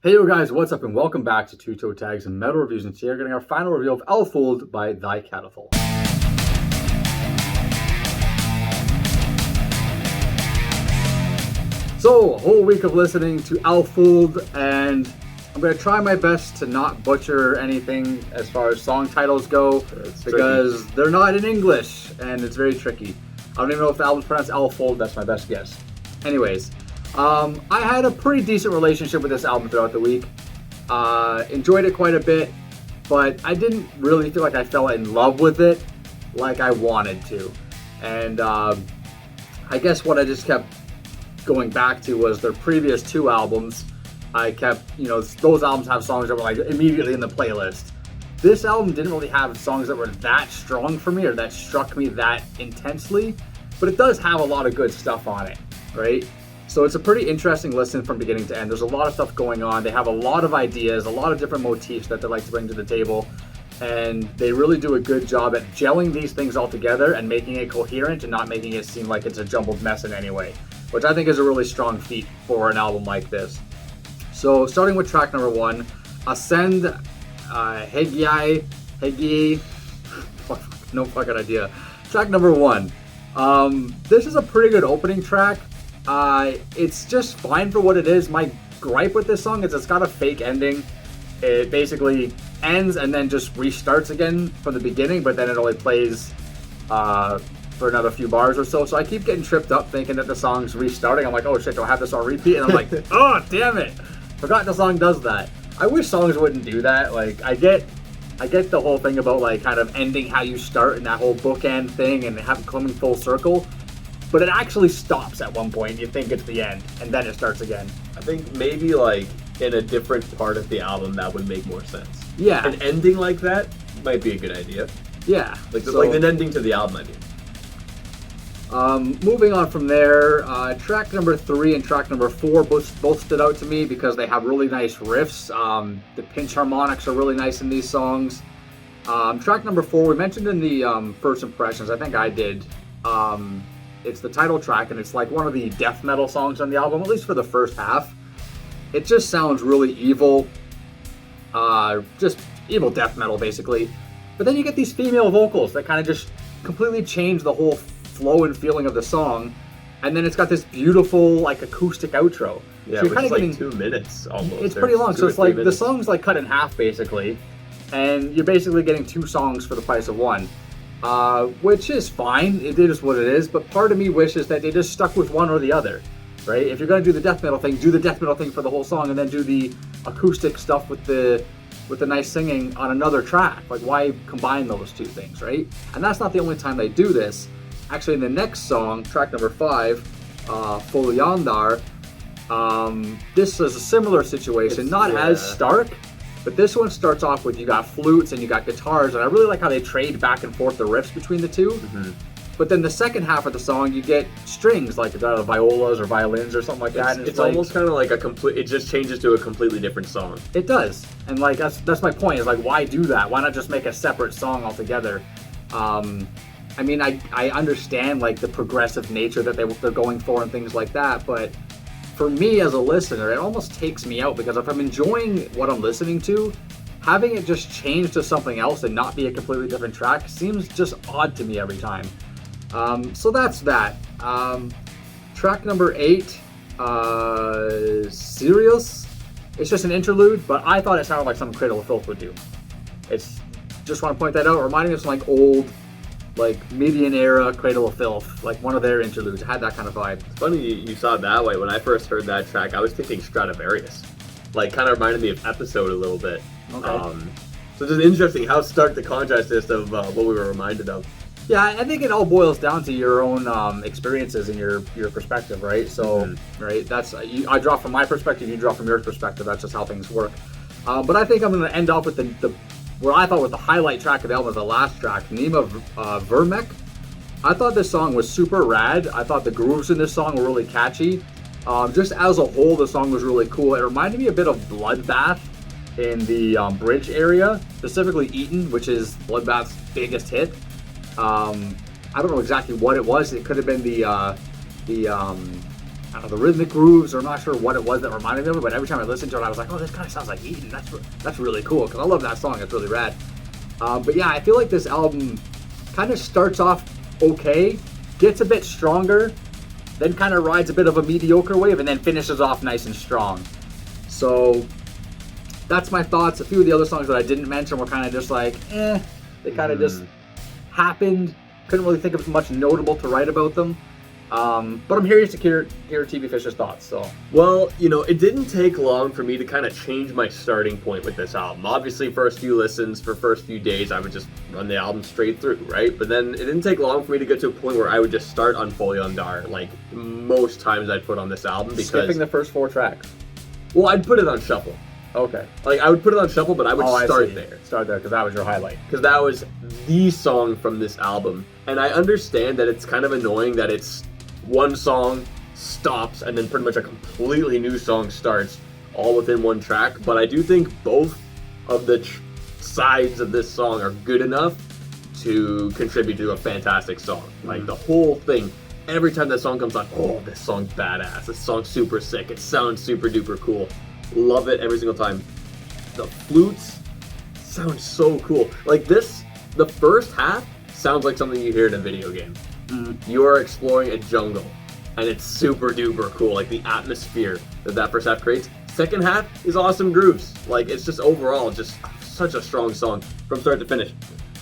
Hey yo guys, what's up and welcome back to Two Toe Tags and Metal Reviews, and today we're getting our final review of Alföld by Thy Catafalque. So, a whole week of listening to Alföld, and I'm going to try my best to not butcher anything as far as song titles go, because they're not in English, and it's very tricky. I don't even know if the album's pronounced Alföld, that's my best guess. Anyways, I had a pretty decent relationship with this album throughout the week. Enjoyed it quite a bit, but I didn't really feel like I fell in love with it like I wanted to. And I guess what I just kept going back to was their previous two albums. I kept, those albums have songs that were like immediately in the playlist. This album didn't really have songs that were that strong for me or that struck me that intensely, but it does have a lot of good stuff on it, right? So it's a pretty interesting listen from beginning to end. There's a lot of stuff going on. They have a lot of ideas, a lot of different motifs that they like to bring to the table, and they really do a good job at gelling these things all together and making it coherent and not making it seem like it's a jumbled mess in any way, which I think is a really strong feat for an album like this. So starting with track number 1, Ascend, Hegiai, no fucking idea. Track number 1. This is a pretty good opening track. It's just fine for what it is. My gripe with this song is it's got a fake ending. It basically ends and then just restarts again from the beginning, but then it only plays for another few bars or so. So I keep getting tripped up thinking that the song's restarting. I'm like, oh shit, do I have this on repeat? And I'm like, oh damn it, forgot the song does that. I wish songs wouldn't do that. Like I get the whole thing about like kind of ending how you start and that whole bookend thing and have it coming full circle. But it actually stops at one point. You think it's the end, and then it starts again. I think maybe like in a different part of the album that would make more sense. Yeah. An ending like that might be a good idea. Yeah. Like an ending to the album, I mean. Moving on from there, track number 3 and track number 4 both stood out to me because they have really nice riffs. The pinch harmonics are really nice in these songs. Track number 4, we mentioned in the first impressions, I think I did. It's the title track, and it's like one of the death metal songs on the album, at least for the first half. It just sounds really evil, just evil death metal, basically. But then you get these female vocals that kind of just completely change the whole flow and feeling of the song, and then it's got this beautiful, like, acoustic outro. Yeah, so which is like 2 minutes almost. It's pretty long, so it's like the song's like cut in half, basically, and you're basically getting 2 songs for the price of 1. Which is fine, it is what it is, but part of me wishes that they just stuck with one or the other, right? If you're going to do the death metal thing, do the death metal thing for the whole song and then do the acoustic stuff with the nice singing on another track. Like, why combine those two things, right? And that's not the only time they do this. Actually, in the next song, track number 5, Foliandar, this is a similar situation, not as stark, but this one starts off with you got flutes and you got guitars, and I really like how they trade back and forth the riffs between the two. Mm-hmm. But then the second half of the song, you get strings like violas or violins or something like that. It's like, almost kind of like it just changes to a completely different song. It does, and like that's my point. Is like, why do that? Why not just make a separate song altogether? I mean, I understand like the progressive nature that they're going for and things like that, but for me as a listener, it almost takes me out, because if I'm enjoying what I'm listening to, having it just change to something else and not be a completely different track seems just odd to me every time. So that's that. Track number 8, Sirius. It's just an interlude, but I thought it sounded like something Cradle of Filth would do. It's just want to point that out, reminding us of like old, like Median era Cradle of Filth, like one of their interludes. It had that kind of vibe. It's funny you saw it that way. When I first heard that track, I was thinking Stradivarius. Like, kind of reminded me of Episode a little bit. Okay. So it's interesting how stark the contrast is of what we were reminded of. Yeah, I think it all boils down to your own experiences and your perspective, right? So, right, that's I draw from my perspective, you draw from your perspective. That's just how things work. But I think I'm going to end off with the what I thought was the highlight track of the album, was the last track, Nima Vermek. I thought this song was super rad. I thought the grooves in this song were really catchy. Just as a whole, the song was really cool. It reminded me a bit of Bloodbath in the bridge area, specifically Eaton, which is Bloodbath's biggest hit. I don't know exactly what it was. It could have been the the rhythmic grooves, or I'm not sure what it was that reminded me of it, but every time I listened to it, I was like, oh, this kind of sounds like Eden. That's really cool, because I love that song. It's really rad. But yeah, I feel like this album kind of starts off okay, gets a bit stronger, then kind of rides a bit of a mediocre wave, and then finishes off nice and strong. So that's my thoughts. A few of the other songs that I didn't mention were kind of just like, they kind of just happened. Couldn't really think of much notable to write about them. But I'm curious to hear TV Fisher's thoughts. So, well, it didn't take long for me to kind of change my starting point with this album. Obviously, first few listens, for first few days, I would just run the album straight through, right? But then it didn't take long for me to get to a point where I would just start on Folyandar, like most times I'd put on this album. Because skipping the first 4 tracks. Well, I'd put it on shuffle. Okay. Like, I would put it on shuffle, but I would start there. Start there, because that was your highlight. Because that was the song from this album. And I understand that it's kind of annoying that it's one song stops and then pretty much a completely new song starts all within one track, but I do think both of the sides of this song are good enough to contribute to a fantastic song. Like, the whole thing, every time that song comes on, oh, this song's badass, this song's super sick, it sounds super duper cool. Love it every single time. The flutes sound so cool. Like this, the first half sounds like something you hear in a video game. You are exploring a jungle, and it's super duper cool. Like the atmosphere that first half creates. Second half is awesome grooves. Like it's just overall just such a strong song from start to finish.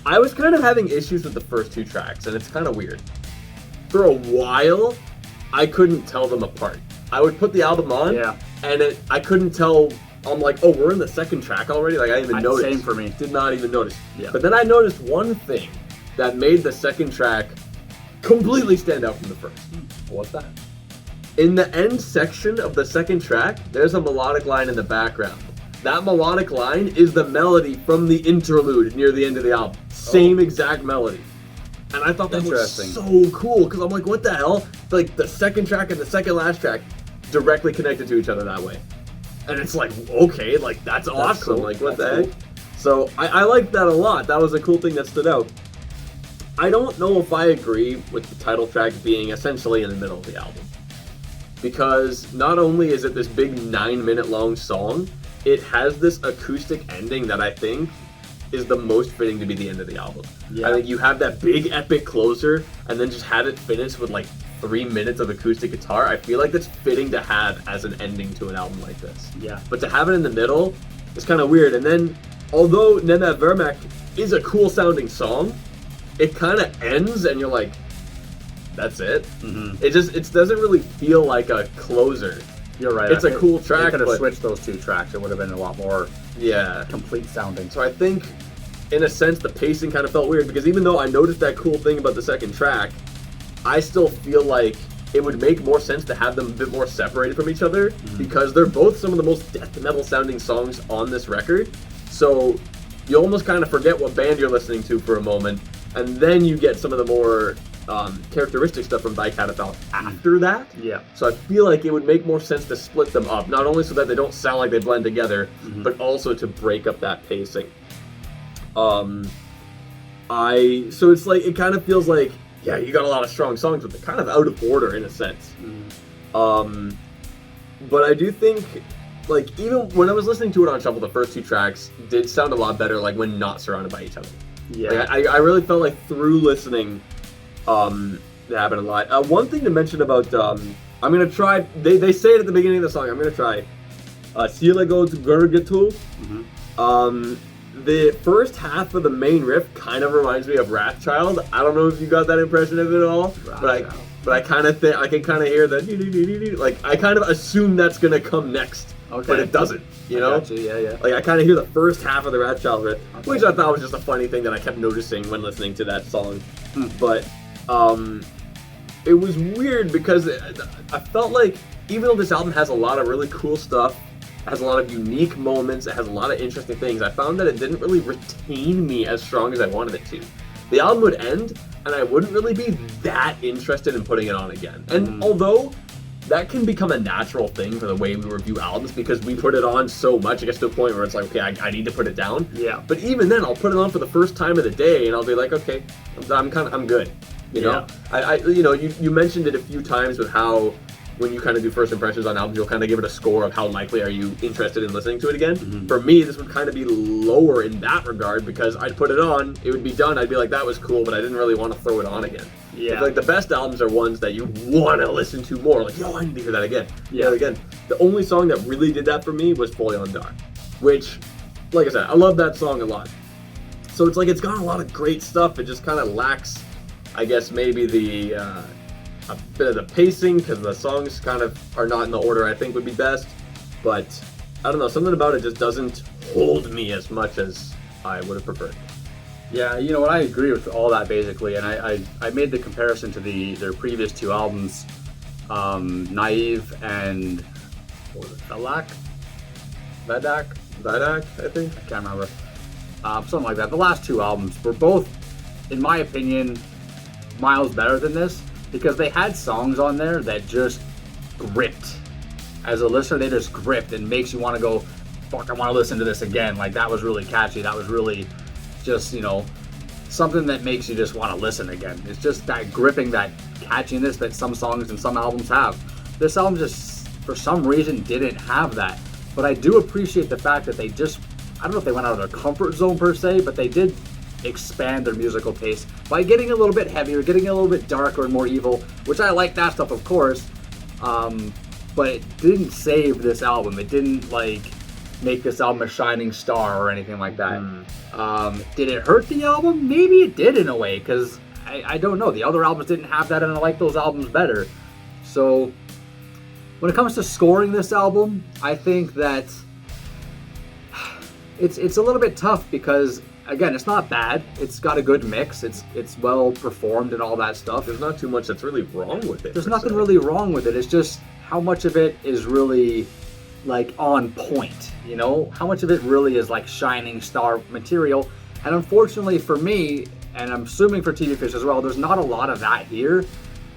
I was kind of having issues with the first 2 tracks, and it's kind of weird. For a while, I couldn't tell them apart. I would put the album on, and I couldn't tell. I'm like, oh, we're in the second track already? Like, I didn't even notice. Same for me. Did not even notice. Yeah. But then I noticed one thing that made the second track completely stand out from the first. What's that? In the end section of the second track, there's a melodic line in the background. That melodic line is the melody from the interlude near the end of the album. Same exact melody. And I thought that was so cool, because I'm like, what the hell? Like, the second track and the second last track directly connected to each other that way. And it's like, okay, like, that's awesome. Cool. Like, what the heck? So, I liked that a lot. That was a cool thing that stood out. I don't know if I agree with the title track being essentially in the middle of the album. Because not only is it this big 9-minute long song, it has this acoustic ending that I think is the most fitting to be the end of the album. Yeah. I think you have that big epic closer and then just have it finish with like 3 minutes of acoustic guitar. I feel like that's fitting to have as an ending to an album like this. Yeah. But to have it in the middle is kind of weird. And then, although Nena Vermak is a cool sounding song, it kind of ends and you're like, that's it? Mm-hmm. It doesn't really feel like a closer. You're right. It's a cool track. They could have switched those 2 tracks. It would have been a lot more complete sounding. So I think, in a sense, the pacing kind of felt weird, because even though I noticed that cool thing about the second track, I still feel like it would make more sense to have them a bit more separated from each other, because they're both some of the most death metal sounding songs on this record. So you almost kind of forget what band you're listening to for a moment, and then you get some of the more characteristic stuff from Catafalque after that. Yeah. So I feel like it would make more sense to split them up, not only so that they don't sound like they blend together, but also to break up that pacing. So it's like, it kind of feels like, yeah, you got a lot of strong songs, but they're kind of out of order in a sense. But I do think, like, even when I was listening to it on shuffle, the first 2 tracks did sound a lot better, like, when not surrounded by each other. Yeah. Like, I really felt like through listening, it happened a lot. One thing to mention about, I'm going to try, they say it at the beginning of the song, I'm going to try, Silago to Gurgatu. The first half of the main riff kind of reminds me of Wrathchild. I don't know if you got that impression of it at all, but I kind of think, I can kind of hear that, like, I kind of assume that's going to come next. Okay. But it doesn't, you know? Gotcha, yeah. Like, I kind of hear the first half of the Wrathchild riff, which I thought was just a funny thing that I kept noticing when listening to that song. But, it was weird because I felt like, even though this album has a lot of really cool stuff, it has a lot of unique moments, it has a lot of interesting things, I found that it didn't really retain me as strong as I wanted it to. The album would end, and I wouldn't really be that interested in putting it on again. And although that can become a natural thing for the way we review albums, because we put it on so much, it gets to a point where it's like, okay, I need to put it down. Yeah. But even then, I'll put it on for the first time of the day, and I'll be like, okay, I'm good. You know, you mentioned it a few times with how when you kind of do first impressions on albums, you'll kind of give it a score of how likely are you interested in listening to it again. For me, this would kind of be lower in that regard, because I'd put it on, it would be done, I'd be like, that was cool, but I didn't really want to throw it on again. Yeah. Like the best albums are ones that you want to listen to more. Like, yo, I need to hear that again. Yeah. Again, the only song that really did that for me was Foil Dar, which, like I said, I love that song a lot. So it's like, it's got a lot of great stuff. It just kind of lacks, I guess, maybe the a bit of the pacing, because the songs kind of are not in the order I think would be best. But I don't know, something about it just doesn't hold me as much as I would have preferred. Yeah, you know what, I agree with all that basically, and I made the comparison to their previous two albums, Naive and what was it, Vadak, I think. I can't remember. Something like that. The last two albums were both, in my opinion, miles better than this, because they had songs on there that just gripped. As a listener, they just gripped and makes you want to go, fuck, I want to listen to this again. Like, that was really catchy. That was really just, you know, something that makes you just want to listen again. It's just that gripping, that catchiness that some songs and some albums have. This album just, for some reason, didn't have that. But I do appreciate the fact that they just, I don't know if they went out of their comfort zone per se, but they did expand their musical taste by getting a little bit heavier, getting a little bit darker and more evil, which I like that stuff, of course. But it didn't save this album. It didn't like make this album a shining star or anything like that. Did it hurt the album? Maybe it did in a way, because I don't know. The other albums didn't have that, and I like those albums better. So when it comes to scoring this album, I think that it's a little bit tough, because again, it's not bad. It's got a good mix. It's well performed and all that stuff. There's not too much that's really wrong with it. There's nothing really wrong with it. It's just how much of it is really like on point, you know? How much of it really is like shining star material? And unfortunately for me, and I'm assuming for TV Fish as well, there's not a lot of that here.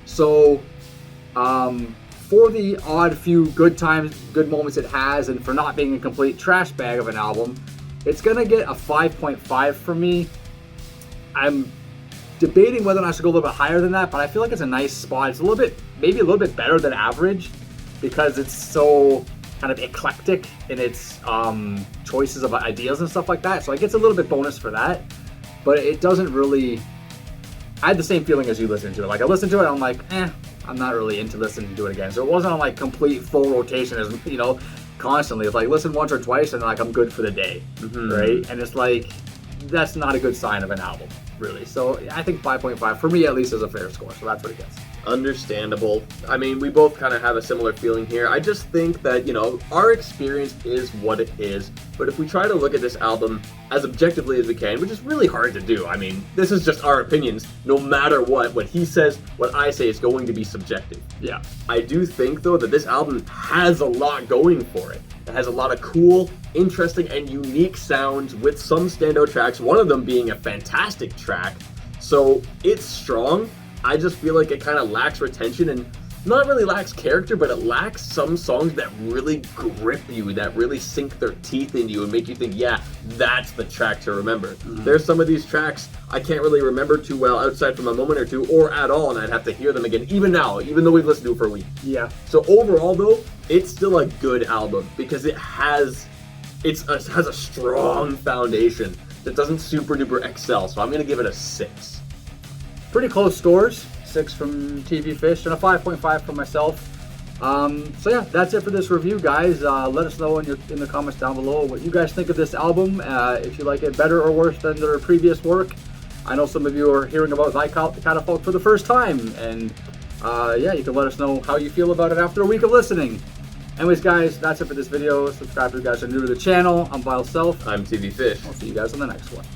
So for the odd few good times, good moments it has, and for not being a complete trash bag of an album, it's gonna get a 5.5 from me. I'm debating whether or not I should go a little bit higher than that, but I feel like it's a nice spot. It's a little bit, maybe a little bit better than average, because it's so kind of eclectic in its choices of ideas and stuff like that. So it gets a little bit bonus for that, but it doesn't really, I had the same feeling as you listening to it. Like I listened to it, I'm like, I'm not really into listening to it again. So it wasn't on like complete full rotation, as you know, constantly. It's like listen once or twice and like I'm good for the day, right? And it's like, that's not a good sign of an album, really. So I think 5.5 for me at least is a fair score. So that's what it gets. Understandable. I mean, we both kind of have a similar feeling here. I just think that, you know, our experience is what it is, but if we try to look at this album as objectively as we can, which is really hard to do. I mean, this is just our opinions. No matter what he says, what I say is going to be subjective. Yeah. I do think, though, that this album has a lot going for it. It has a lot of cool, interesting, and unique sounds with some standout tracks, one of them being a fantastic track. So it's strong. I just feel like it kind of lacks retention, and not really lacks character, but it lacks some songs that really grip you, that really sink their teeth into you and make you think, yeah, that's the track to remember. There's some of these tracks I can't really remember too well outside from a moment or two, or at all, and I'd have to hear them again, even now, even though we've listened to it for a week. Yeah. So overall, though, it's still a good album, because it has a strong foundation that doesn't super duper excel, so I'm going to give it a 6. Pretty close scores. 6 from TV Fish and a 5.5 from myself. So yeah, that's it for this review, guys. Let us know in the comments down below what you guys think of this album. If you like it better or worse than their previous work. I know some of you are hearing about Catafalque for the first time, and yeah, you can let us know how you feel about it after a week of listening. Anyways, guys, that's it for this video. Subscribe if you guys are new to the channel. I'm Vile Self. I'm TV Fish. I'll see you guys on the next one.